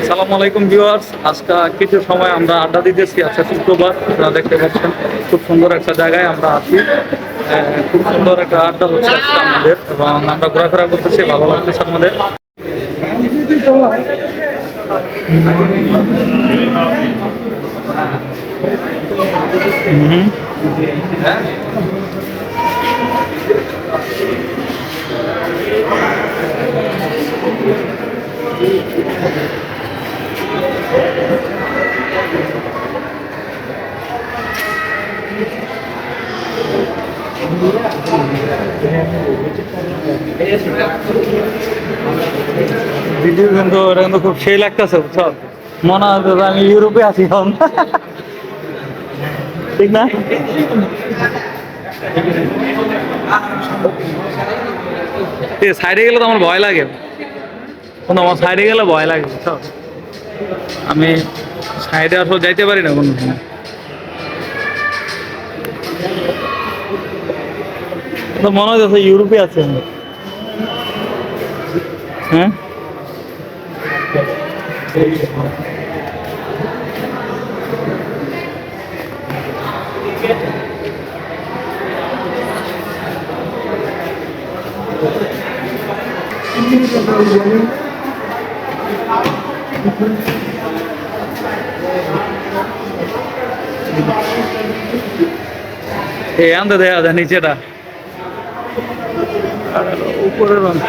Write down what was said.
আসসালামু আলাইকুম ভিউয়ার্স, আজকে কিছু সময় আমরা আড্ডা দিতেছি। আজকে শুক্রবার, আপনারা দেখতে পাচ্ছেন খুব সুন্দর একটা জায়গায় আমরা আছি। খুব সুন্দর একটা আড্ডা হচ্ছে আজকে আমাদের, এবং আমরা ঘোরাফেরা করতেছি, ভালো লাগতেছে আমাদের। ভিডিও কিন্তু এটা কিন্তু খুব সেই লাগতেছে, বুঝছো? মনে হয় যে আমি ইউরোপে আছি এখন, ঠিক না? সাইডে গেলে তো আমার ভয় লাগে, কিন্তু আমার সাইডে গেলে ভয় লাগে, বুঝছো? আমি সাইডে আসলে যাইতে পারি না কোনো সময়। তো মনে হচ্ছে ইউরোপে আছে। হ্যাঁ, এই আনতে দেয়া যায় নিচেটা, আর উপরের অংশ।